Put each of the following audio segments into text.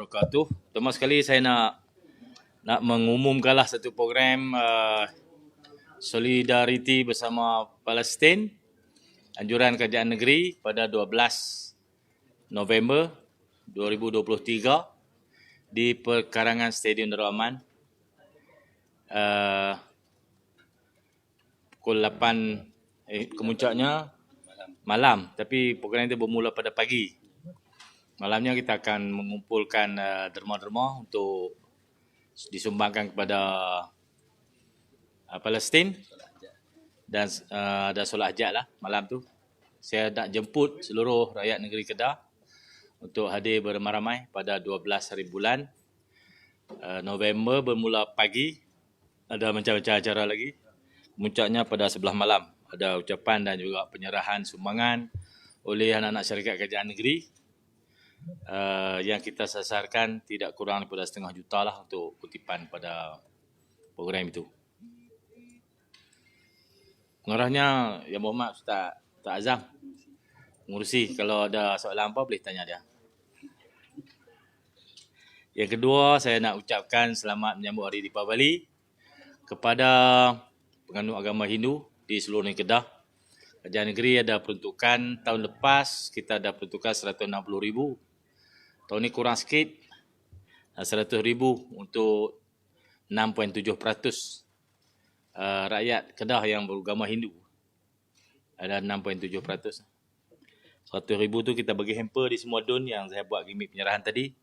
Wabarakatuh. Pertama sekali saya nak mengumumkanlah satu program solidariti bersama Palestin, anjuran kerajaan negeri pada 12 November 2023 di perkarangan Stadium Darul Aman pukul 8 kemuncaknya malam, tapi program itu bermula pada pagi. Malamnya kita akan mengumpulkan derma-derma untuk disumbangkan kepada Palestin dan ada solat hajat lah malam tu. Saya nak jemput seluruh rakyat negeri Kedah untuk hadir beramai-ramai pada 12 hari bulan November bermula pagi. Ada macam-macam acara lagi. Puncaknya pada sebelah malam. Ada ucapan dan juga penyerahan sumbangan oleh anak-anak syarikat kerajaan negeri. Yang kita sasarkan tidak kurang daripada 500,000 juta lah untuk kutipan pada program itu. Pengarahnya Yang Berhormat Ustaz Azam mengurusi. Kalau ada soalan apa boleh tanya dia. Yang kedua, saya nak ucapkan selamat menyambut Hari Deepavali kepada penganut agama Hindu di seluruh negeri Kedah. Kerajaan negeri ada peruntukan, tahun lepas kita ada peruntukan 160,000. Tahun ini kurang sikit, 100,000 untuk 6.7% rakyat Kedah yang beragama Hindu. Ada 6.7%. 100,000 tu kita bagi hamper di semua dun yang saya buat gimmick penyerahan tadi.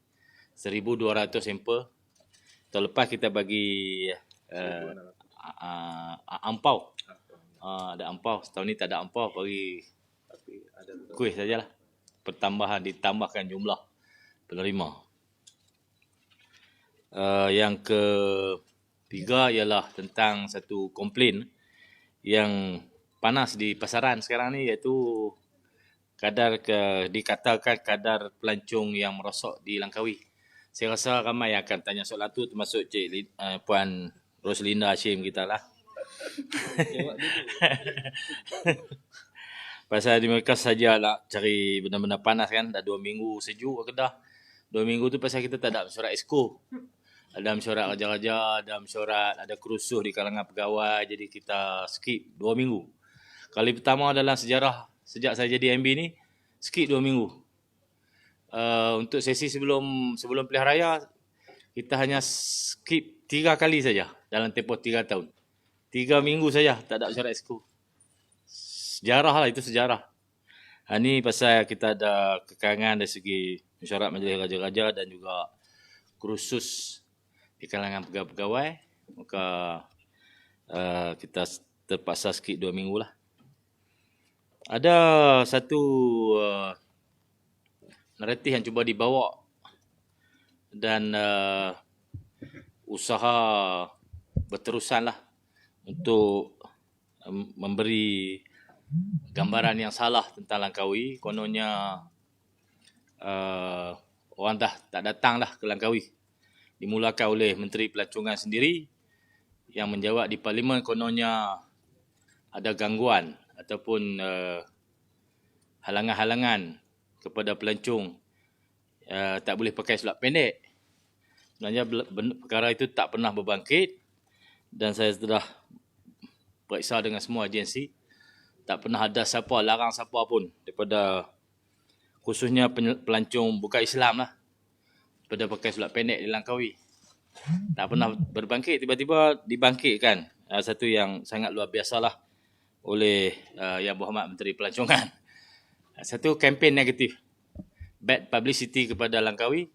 1,200 hamper. Tahun lepas kita bagi ampau. Ada ampau. Tahun ni tak ada ampau, bagi kuih sajalah. Pertambahan, ditambahkan jumlah penerima. Yang ketiga ialah tentang satu komplain yang panas di pasaran sekarang ni, iaitu dikatakan kadar pelancong yang merosot di Langkawi. Saya rasa ramai yang akan tanya soalan tu, termasuk Puan Roslinda Hashim kita lah. Pasal mereka saja nak cari benda-benda panas kan. Dah 2 minggu sejuk ke Kedah. 2 minggu tu pasal kita tak ada mesyuarat esko. Ada mesyuarat raja-raja, ada mesyuarat, ada kerusuh di kalangan pegawai. Jadi kita skip 2 minggu. Kali pertama dalam sejarah sejak saya jadi MB ni, skip 2 minggu. Untuk sesi sebelum pilihan raya, kita hanya skip 3 kali saja dalam tempoh 3 tahun. 3 minggu saja tak ada mesyuarat esko. Sejarah lah, itu sejarah. Ini pasal kita ada kekangan dari segi mesyuarat majlis raja-raja dan juga kursus di kalangan pegawai-pegawai. Maka kita terpaksa skip 2 minggu lah. Ada satu naratif yang cuba dibawa dan usaha berterusan lah untuk memberi gambaran yang salah tentang Langkawi. Kononnya orang dah tak datang dah ke Langkawi. Dimulakan oleh Menteri Pelancongan sendiri yang menjawab di Parlimen kononnya ada gangguan ataupun halangan-halangan kepada pelancong tak boleh pakai seluar pendek. Sebenarnya perkara itu tak pernah berbangkit dan saya sudah periksa dengan semua agensi. Tak pernah ada siapa larang siapa pun daripada khususnya pelancong bukan Islam lah daripada pakai seluar pendek di Langkawi. Tak pernah berbangkit, tiba-tiba dibangkitkan. Satu yang sangat luar biasa lah oleh Yang Berhormat Menteri Pelancongan. Satu kempen negatif, bad publicity kepada Langkawi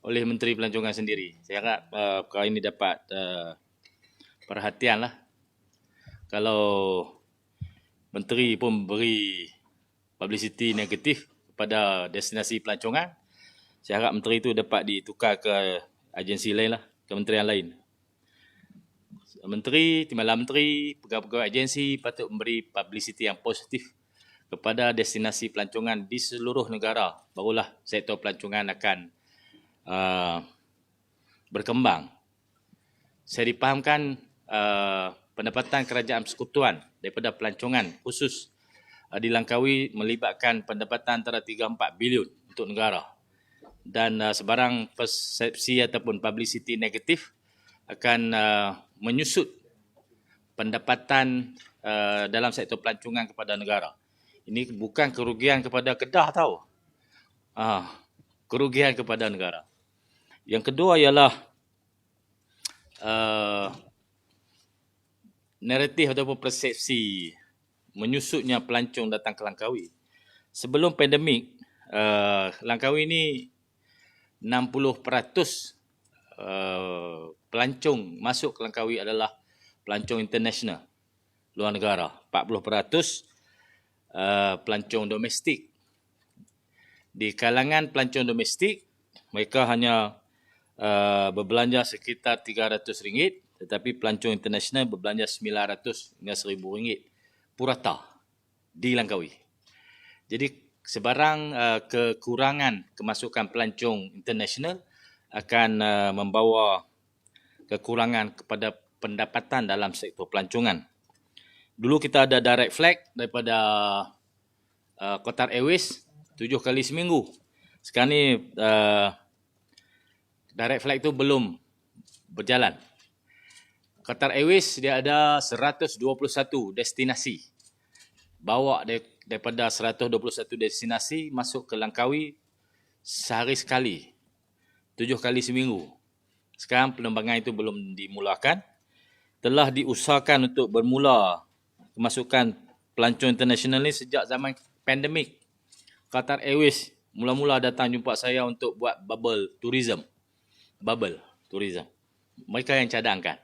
oleh Menteri Pelancongan sendiri. Saya harap perkara ini dapat perhatian lah. Kalau Menteri pun beri publicity negatif kepada destinasi pelancongan, saya harap Menteri itu dapat ditukar ke agensi lain lah, kementerian lain. Timbalan Menteri, pegawai-pegawai agensi patut memberi publicity yang positif kepada destinasi pelancongan di seluruh negara. Barulah sektor pelancongan akan berkembang. Saya dipahamkan pendapatan kerajaan persekutuan daripada pelancongan khusus di Langkawi melibatkan pendapatan antara 3-4 bilion untuk negara. dan sebarang persepsi ataupun publicity negatif akan menyusut pendapatan dalam sektor pelancongan kepada negara. Ini bukan kerugian kepada Kedah tahu. Kerugian kepada negara. Yang kedua ialah naratif ataupun persepsi menyusutnya pelancong datang ke Langkawi. Sebelum pandemik, Langkawi ini 60% pelancong masuk ke Langkawi adalah pelancong international, luar negara. 40% pelancong domestik. Di kalangan pelancong domestik, mereka hanya berbelanja sekitar RM300, tetapi pelancong international berbelanja RM900 hingga RM1,000 purata di Langkawi. Jadi sebarang kekurangan kemasukan pelancong international akan membawa kekurangan kepada pendapatan dalam sektor pelancongan. Dulu kita ada direct flight daripada Qatar Airways 7 kali seminggu. Sekarang ni direct flight tu belum berjalan. Qatar Airways dia ada 121 destinasi. Bawa daripada 121 destinasi masuk ke Langkawi sehari sekali. 7 kali seminggu. Sekarang penerbangan itu belum dimulakan. Telah diusahakan untuk bermula kemasukan pelancong international ni sejak zaman pandemik. Qatar Airways mula-mula datang jumpa saya untuk buat bubble tourism. Mereka yang cadangkan.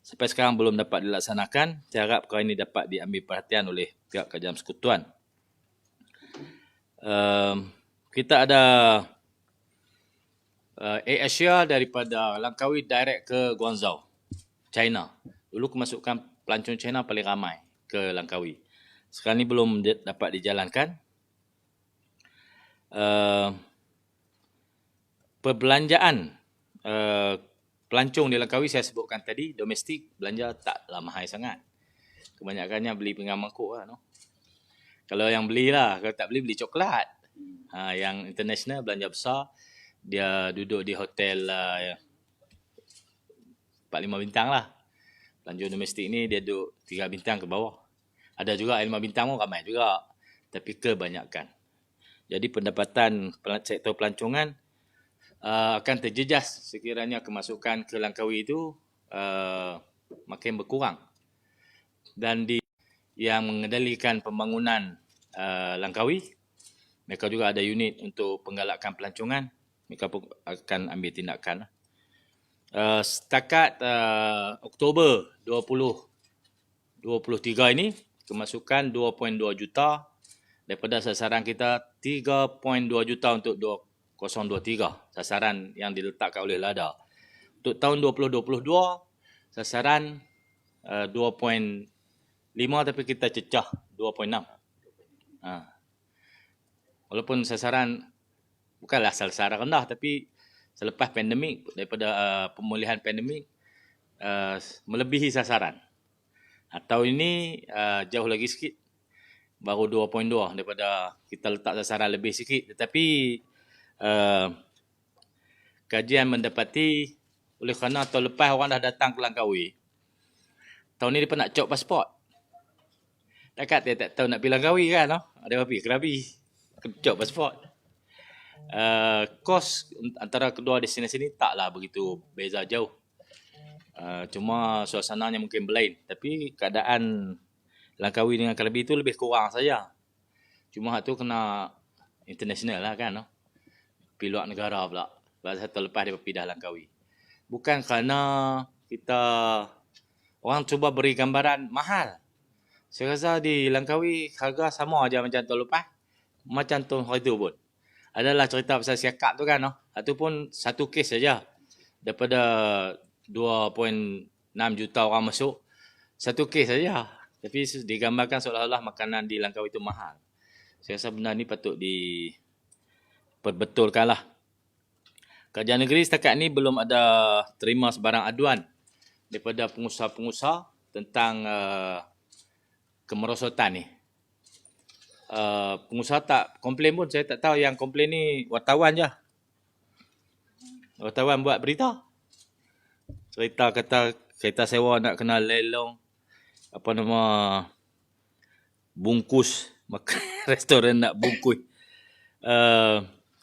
Sampai sekarang belum dapat dilaksanakan. Saya harap perkara ini dapat diambil perhatian oleh pihak kerajaan persekutuan. Kita ada Air Asia daripada Langkawi direct ke Guangzhou, China. Dulu kemasukan pelancong China paling ramai ke Langkawi. Sekarang ini belum dapat dijalankan. Perbelanjaan pelancong di Langkawi saya sebutkan tadi, domestik belanja taklah mahal sangat. Kebanyakannya beli pinggan mangkuk lah. No? Kalau yang belilah, kalau tak beli coklat. Yang international belanja besar, dia duduk di hotel 4-5 bintang lah. Pelancong domestik ni dia duduk 3 bintang ke bawah. Ada juga 5 bintang pun ramai juga. Tapi kebanyakan. Jadi pendapatan sektor pelancongan akan terjejas sekiranya kemasukan ke Langkawi itu makin berkurang. Dan yang mengendalikan pembangunan Langkawi, mereka juga ada unit untuk penggalakan pelancongan. Mereka pun akan ambil tindakan. Setakat Oktober 2023 ini, kemasukan 2.2 juta daripada sasaran kita 3.2 juta untuk 2023, sasaran yang diletakkan oleh LADA. Untuk tahun 2022, sasaran 2.5 tapi kita cecah 2.6. Walaupun sasaran bukanlah sasaran rendah, tapi selepas pandemik, daripada pemulihan pandemik, melebihi sasaran. Tahun ini jauh lagi sikit, baru 2.2 daripada kita letak sasaran lebih sikit. Tetapi kajian mendapati oleh kerana tahun lepas orang dah datang ke Langkawi, tahun ni dia nak cop pasport. Dekat dia tak tahu nak pergi Langkawi kan? No? Ada pergi Krabi, cop pasport. Kos antara kedua destinasi ni taklah begitu beza jauh. Cuma suasananya mungkin berlain. Tapi keadaan Langkawi dengan Krabi tu lebih kurang saja. Cuma tu kena international lah kan. No? Pergi luar negara pula. Lepas satu lepas dia pindah Langkawi. Bukan kerana kita orang cuba beri gambaran mahal. Saya rasa di Langkawi harga sama aja macam tahun lepas. Macam tahun hari tu pun. Adalah cerita pasal siakap tu kan. No? Itu pun satu kes saja. Daripada 2.6 juta orang masuk. Satu kes saja. Tapi digambarkan seolah-olah makanan di Langkawi itu mahal. Saya rasa benda ni patut diperbetulkan lah. Kerajaan negeri setakat ni belum ada terima sebarang aduan daripada pengusaha-pengusaha tentang kemerosotan ni. Pengusaha tak komplain pun, saya tak tahu, yang komplain ni wartawan je. wartawan buat berita. Cerita kata kereta sewa nak kena lelong apa nama bungkus makan restoran nak bungkus.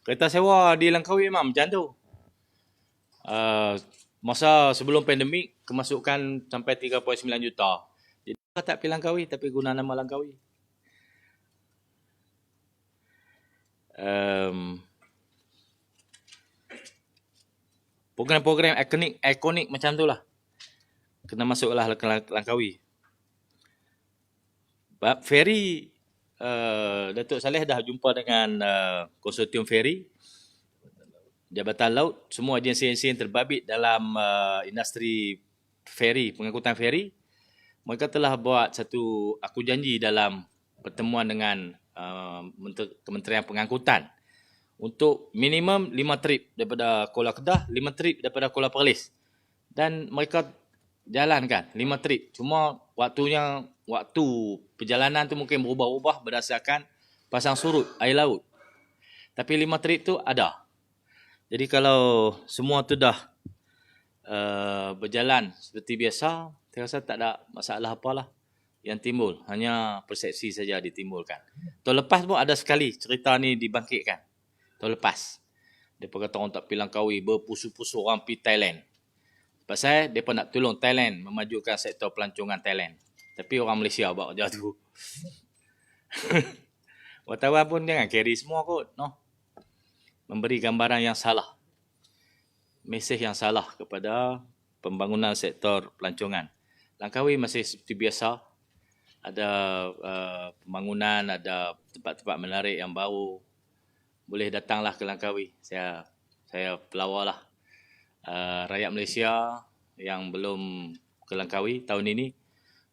Kereta sewa di Langkawi memang macam tu. Masa sebelum pandemik kemasukan sampai 3.9 juta. Jadi tak pergi Langkawi tapi guna nama Langkawi. Program-program ikonik macam tu lah. Kena masuklah ke Langkawi. Bab ferry, Datuk Saleh dah jumpa dengan konsortium ferry, Jabatan Laut, semua agensi-agensi yang terbabit dalam industri ferry, pengangkutan ferry. Mereka telah buat satu aku janji dalam pertemuan dengan Kementerian Pengangkutan untuk minimum 5 trip daripada Kuala Kedah, 5 trip daripada Kuala Perlis. Dan mereka jalankan 5 trip. Cuma waktu perjalanan tu mungkin berubah-ubah berdasarkan pasang surut air laut. Tapi 5 trip tu ada. Jadi kalau semua tu dah berjalan seperti biasa, saya rasa tak ada masalah apalah yang timbul. Hanya persepsi saja ditimbulkan. Tahun lepas pun ada sekali cerita ni dibangkitkan. Tahun lepas. Mereka kata orang tak pergi Langkawi, berpusu-pusu orang pergi Thailand. Pasal mereka nak tolong Thailand memajukan sektor pelancongan Thailand. Tapi orang Malaysia buat kerja tu. Wartawan pun jangan carry semua kot. No? Memberi gambaran yang salah. Mesej yang salah kepada pembangunan sektor pelancongan. Langkawi masih seperti biasa. Ada pembangunan, ada tempat-tempat menarik yang baru. Boleh datanglah ke Langkawi. Saya pelawarlah rakyat Malaysia yang belum ke Langkawi tahun ini.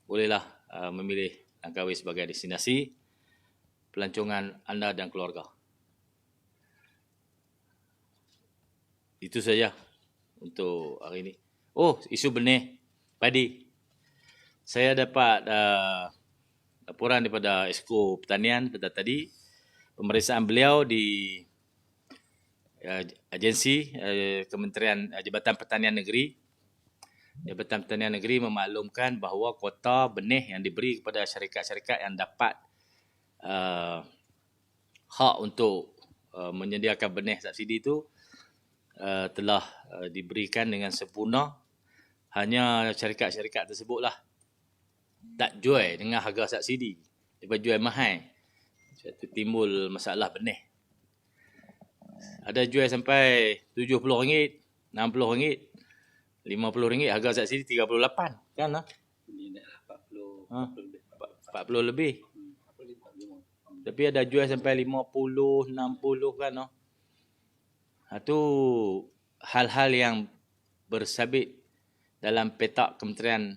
Bolehlah memilih Langkawi sebagai destinasi pelancongan anda dan keluarga. Itu saja untuk hari ini. Oh, isu benih padi. Saya dapat laporan daripada Esko Pertanian pada tadi. Pemeriksaan beliau di agensi Kementerian Jabatan Pertanian Negeri. Jabatan Pertanian Negeri memaklumkan bahawa kuota benih yang diberi kepada syarikat-syarikat yang dapat hak untuk menyediakan benih subsidi itu telah diberikan dengan sempurna. Hanya syarikat-syarikat tersebutlah tak jual dengan harga subsidi. Dia jual mahal. Itu timbul masalah benih. Ada jual sampai RM70, RM60, RM50, harga subsidi RM38. Kan lah? Ini dah 40 lebih. Tapi ada jual sampai RM50, RM60 kan lah. Itu hal-hal yang bersabit dalam petak Kementerian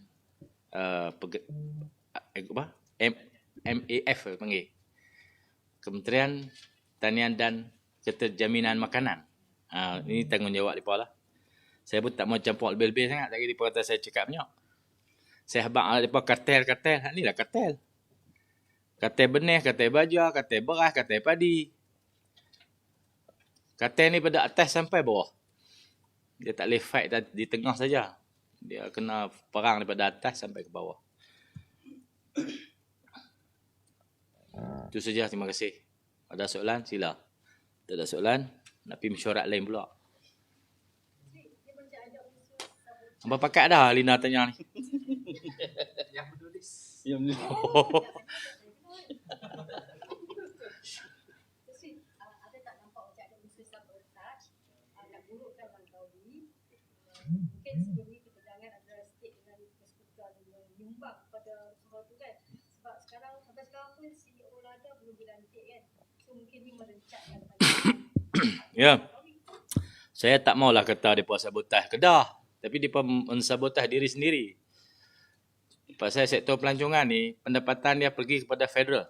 MAF panggil. Kementerian Pertanian dan Keterjaminan Makanan. Ini tanggungjawab mereka lah. Saya pun tak mau campur lebih-lebih sangat. Lagi mereka kata saya cakap banyak. Saya habang mereka kartel. Inilah kartel. Kartel benih, kartel baja, kartel beras, kartel padi. Kartel ni pada atas sampai bawah. Dia tak boleh fight di tengah saja. Dia kena perang daripada atas sampai ke bawah. Itu saja, terima kasih. Ada soalan, sila. Tak ada soalan, nak pergi mesyuarat lain pula. Apa pakat dah Lina tanya ni? Yang menulis. Ada tak nampak macam ada usaha sabotaj nak burukkan Langkawi? Mungkin sebelum ni ketegangan antara state dengan persekutuan menyumbang kepada soal tu kan. Sebab sampai sekarang pun CEO Lada belum dilantik kan. So mungkin ni merencatkan Ya. Saya tak maulah kata mereka sabotaj Kedah. Tapi mereka mensabotah diri sendiri. Pasal sektor pelancongan ni, pendapatan dia pergi kepada federal.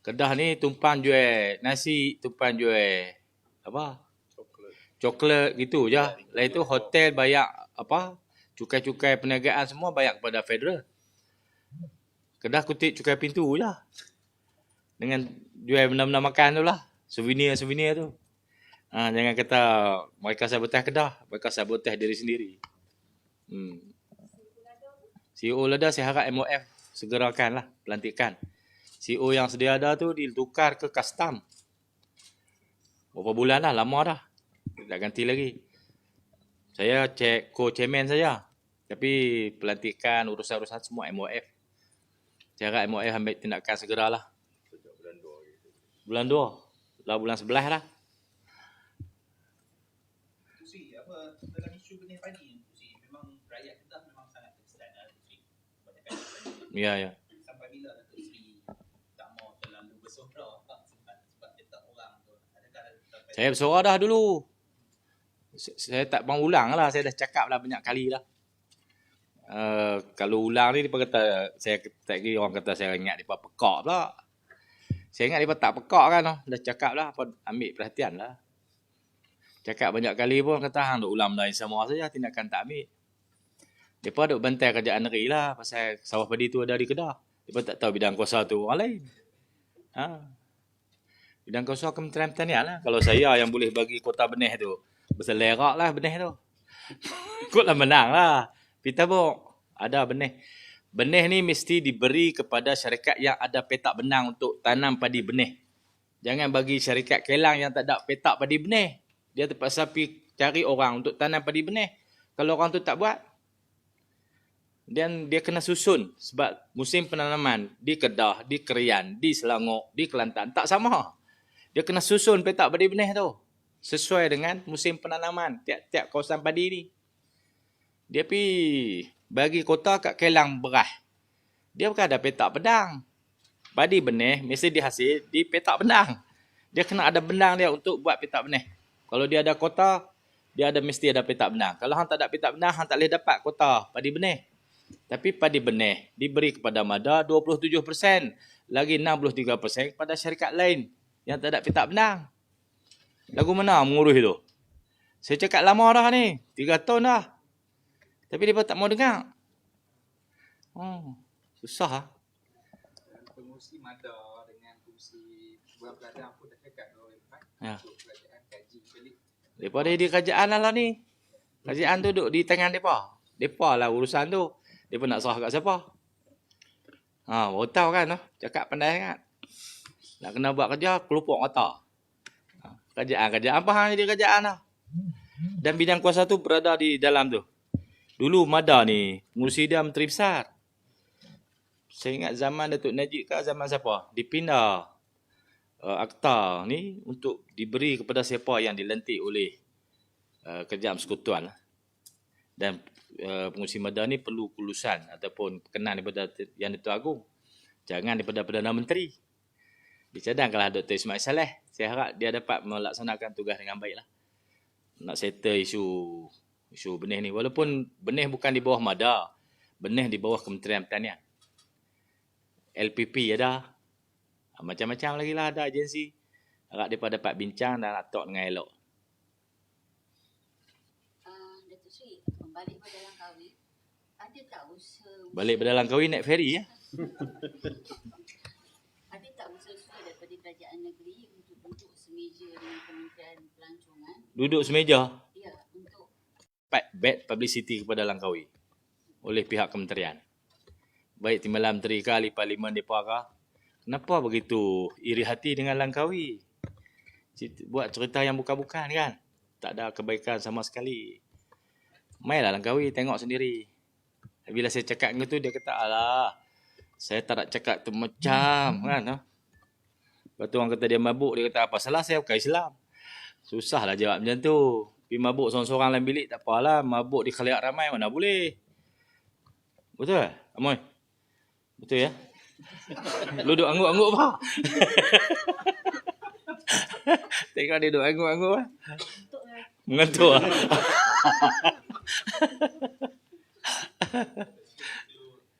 Kedah ni tumpang jual nasi, tumpang jual apa? Coklat gitu je. Lain tu hotel bayar apa? Cukai-cukai perniagaan semua bayar kepada federal. Kedah kutip cukai pintu je. Dengan jual benda-benda makan tu lah. Souvenir tu. Jangan kata mereka sabotaj Kedah, mereka sabotaj diri sendiri. CEO Lada saya harap MOF segerakanlah pelantikan. CEO yang sedia ada tu ditukar ke custom. Berapa bulan dah, lama dah. Tak ganti lagi. Saya cek co-chairman saja. Tapi pelantikan, urusan-urusan semua MOF. Saya harap MOF ambil tindakan segeralah. Bulan 2. Lah bulan 11 lah. Tusi, apa dalam isu benih padi Tusi, memang rakyat Kedah memang sangat tersedar Tusi. Ya, ya. Sampai bila Datuk Seri tak mau terlalu bersuara sebab dia tak orang tu. Adakah Saya bersuara dah dulu. Saya tak mau ulang lah. Saya dah cakap lah banyak kali lah. Kalau ulang ni, dia kata, saya tak kira orang kata saya ingat dia pekak pula. Saya ingat dia tak pekak kan. Dah cakap lah, ambil perhatian lah. Cakap banyak kali pun kata hang duk ulang benda yang sama saja, tindakan tak ambil. Depa duk bantai kerajaan negeri lah pasal sawah padi tu ada di Kedah. Depa tak tahu bidang kuasa tu orang lain. Bidang kuasa Kementerian Pertanian lah. Kalau saya yang boleh bagi kota benih tu, berselerak lah benih tu. Ikutlah menang lah. Kita ada benih. Benih ni mesti diberi kepada syarikat yang ada petak benang untuk tanam padi benih. Jangan bagi syarikat kelang yang tak ada petak padi benih. Dia terpaksa pergi cari orang untuk tanam padi benih. Kalau orang tu tak buat, dan dia kena susun. Sebab musim penanaman di Kedah, di Kerian, di Selangor, di Kelantan tak sama. Dia kena susun petak padi benih tu sesuai dengan musim penanaman tiap-tiap kawasan padi ni. Dia pergi bagi kota kat Kelang beras. Dia bukan ada petak benang. Padi benih mesti dihasil di petak benang. Dia kena ada benang dia untuk buat petak benih. Kalau dia ada kota, dia mesti ada petak benang. Kalau hang tak ada petak benang, hang tak boleh dapat kota padi benih. Tapi padi benih diberi kepada Mada 27%. Lagi 63% kepada syarikat lain yang tak ada petak benang. Lagu mana mengurus itu? Saya cakap lama dah ni. 3 tahun dah. Tapi dia tak mau dengar. Susah lah. pengurusi Mada dengan pengurusi buah beladang pun dah cakap dua orang lepas untuk kerajaan kaji balik. Daripada di kerajaan lah ni. Kerajaan tu duduk di tangan mereka. Mereka lah urusan tu. Mereka nak serah kat siapa. Baru tahu kan. Cakap pandai sangat. Nak kena buat kerja, kelupuk kata. Kerajaan apa hang jadi kerajaan lah. Dan bidang kuasa tu berada di dalam tu. Dulu Mada ni, pengurusi dia menteri besar. Saya ingat zaman Datuk Najib ke zaman siapa? Dipindah akta ni untuk diberi kepada siapa yang dilantik oleh kerajaan persekutuan. Dan pengurusi Mada ni perlu kelulusan ataupun perkenan daripada Yang di-Pertuan Agong. Jangan daripada Perdana Menteri. Dicadangkanlah Dr. Ismail Saleh. Saya harap dia dapat melaksanakan tugas dengan baiklah. Nak settle isu benih ni. Walaupun benih bukan di bawah Mada. Benih di bawah Kementerian Pertanian. LPP ada. Macam-macam lagi lah ada agensi. Harap mereka dapat bincang dan atok dengan elok. Datuk Seri, balik pada Langkawi, ada tak usaha... Balik pada Langkawi naik ferry ya. Ada tak usaha daripada kerajaan negeri untuk duduk semeja dengan Kementerian Pelancongan? Duduk semeja. Ya, untuk... Bad publicity kepada Langkawi. Oleh pihak kementerian. Baik Timbalan Menteri ke, ahli parlimen mereka ke. Kenapa begitu iri hati dengan Langkawi? Buat cerita yang bukan-bukan kan. Tak ada kebaikan sama sekali. Mainlah Langkawi, tengok sendiri. Bila saya cakap dengan tu, dia kata, alah, saya tak nak cakap tu macam kan. Lepas tu orang kata dia mabuk, dia kata, apa salah saya bukan Islam. Susahlah jawab macam tu. Pergi mabuk seorang-seorang dalam bilik, tak apalah. Mabuk di khaliat ramai, mana boleh. Betul? Amoy? Betul ya? Lu duk angguk-angguk apa? Tengok dia duk angguk-angguk apa? Mengantuk lah.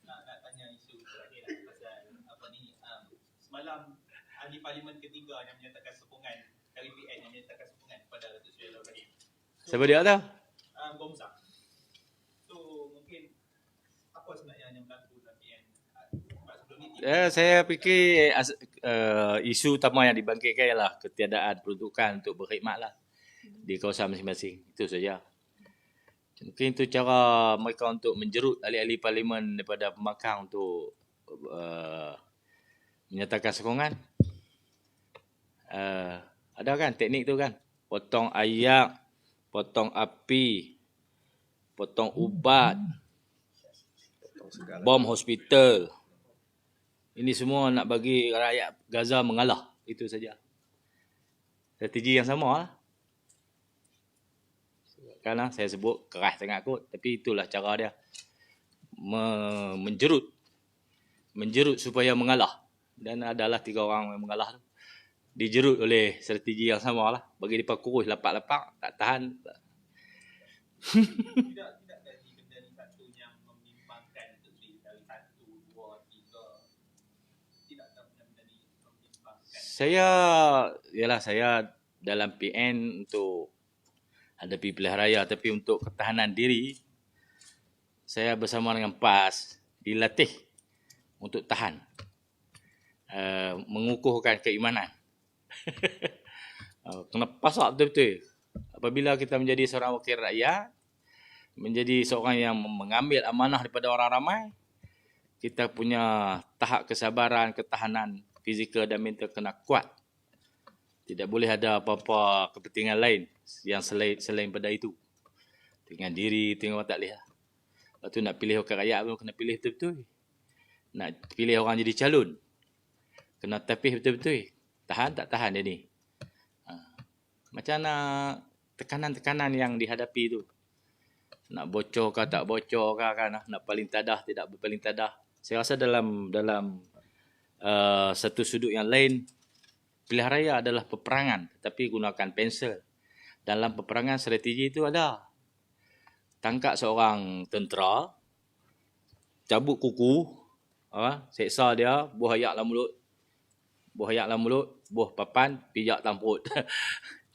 Nak tanya isu terakhir pasal apa ni. Semalam ahli parlimen ketiga yang menyatakan sokongan KPN yang menyatakan sokongan kepada Datuk Seri Anwar Ibrahim. Siapa dia tu? Gomsa. So mungkin apa sebenarnya yang berlaku dalam PN? Sebelum ni Saya fikir isu utama yang dibangkitkan ialah ketiadaan peruntukan untuk berkhidmat lah. di kawasan masing-masing. Itu saja. Mungkin itu cara mereka untuk menjerut ahli-ahli parlimen daripada pembangkang untuk menyatakan sokongan. Ada kan teknik tu kan? Potong ayak, potong api, potong ubat, bom hospital. Ini semua nak bagi rakyat Gaza mengalah. Itu saja. Strategi yang sama lah. Kan saya sebut keras sangat kot. Tapi itulah cara dia. Menjerut supaya mengalah. Dan adalah 3 orang yang mengalah tu. Dijerut oleh strategi yang sama lah. Bagi mereka kurus lapak-lapak. Tak tahan. Tidak jadi benda ni satu yang membimbangkan Datuk Seri dari 1, 2, 3. Tidak benda ni membimbangkan. Saya dalam PN untuk hadapi pilihan raya, tapi untuk ketahanan diri, saya bersama dengan PAS dilatih untuk tahan. Mengukuhkan keimanan. Kena pasak betul-betul. Apabila kita menjadi seorang wakil rakyat, menjadi seorang yang mengambil amanah daripada orang ramai, kita punya tahap kesabaran, ketahanan fizikal dan mental kena kuat. Tidak boleh ada apa-apa kepentingan lain yang selain pada itu. Dengan diri, tengok tak boleh. Lepas tu nak pilih wakil rakyat pun kena pilih betul-betul. Nak pilih orang jadi calon, kena tapih betul-betul. Tahan tak tahan dia ni. Macam mana tekanan-tekanan yang dihadapi tu. Nak bocor ke tak bocor ke kan. Nak paling tadah, tidak berpaling tadah. Saya rasa dalam satu sudut yang lain, pilihan raya adalah peperangan. Tetapi gunakan pensel. Dalam peperangan strategi itu ada. Tangkap seorang tentera. Cabut kuku. Seksa dia. Buah ayak dalam mulut. Buah papan. Pijak dalam perut.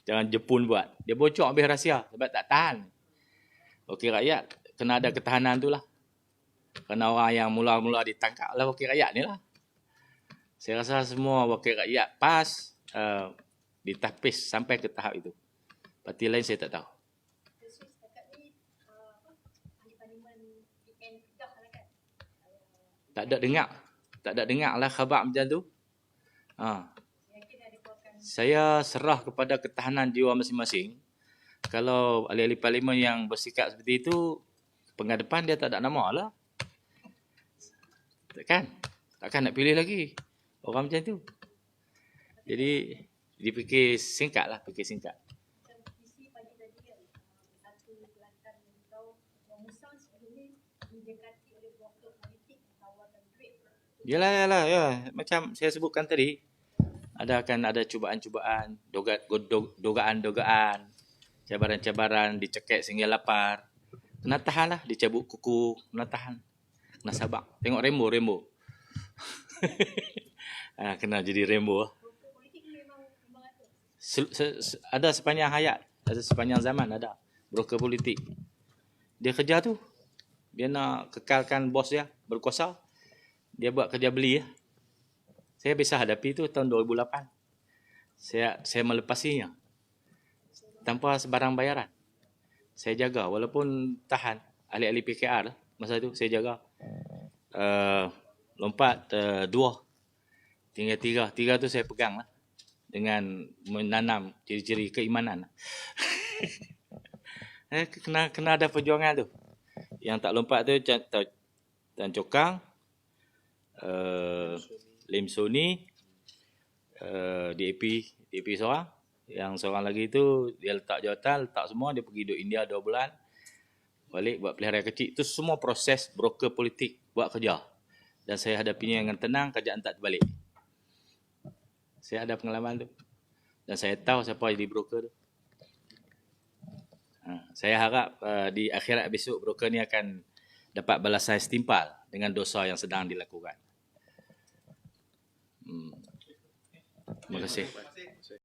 Jangan Jepun buat. Dia bocor habis rahsia. Sebab tak tahan. Wakil rakyat kena ada ketahanan tu lah. Kerana orang yang mula-mula ditangkap lah wakil rakyat ni lah. Saya rasa semua wakil rakyat PAS ditapis sampai ke tahap itu. Parti lain saya tak tahu. Setakat ni ahli parlimen PN Kedah lah kan? Tak ada dengar lah khabar macam tu. Yakin ada keluarkan Saya serah kepada ketahanan jiwa masing-masing. Kalau ahli-ahli parlimen yang bersikap seperti itu, penghadapan dia tak ada nama lah. Takkan nak pilih lagi orang macam tu. Jadi dipikir singkat lah, macam visi pagi tadi kan, satu Kelantan yang tahu Musang sebelum ni didekati oleh blogger politik tawarkan duit. Yalah, macam saya sebutkan tadi, akan ada cubaan-cubaan, dogaan, cabaran-cabaran, dicekek sehingga lapar. Kena tahan lah, dicabut kuku, kena tahan. Kena sabar. Tengok Rambo. Kena jadi Rambo. Politik ni memang ada. Ada sepanjang hayat, ada sepanjang zaman ada broker politik. Dia kerja tu, dia nak kekalkan bos dia berkuasa. Dia buat kerja beli ya. Saya bisa hadapi tu tahun 2008. Saya melepasinya tanpa sebarang bayaran. Saya jaga walaupun tahan ahli-ahli PKR lah, masa tu saya jaga. Lompat 2, tinggal 3. 3 tu saya pegang lah dengan menanam ciri-ciri keimanan. Kena ada perjuangan tu. Yang tak lompat tu Tan Chokang, Lim Soni, DAP seorang. Yang seorang lagi tu dia letak jawatan, letak semua, dia pergi duduk India 2 bulan. Balik buat pelihara kecil. Itu semua proses broker politik buat kerja. Dan saya hadapinya dengan tenang, kerjaan tak terbalik. Saya ada pengalaman tu. Dan saya tahu siapa jadi broker tu. Saya harap di akhirat besok broker ni akan dapat balasan setimpal dengan dosa yang sedang dilakukan. Terima kasih.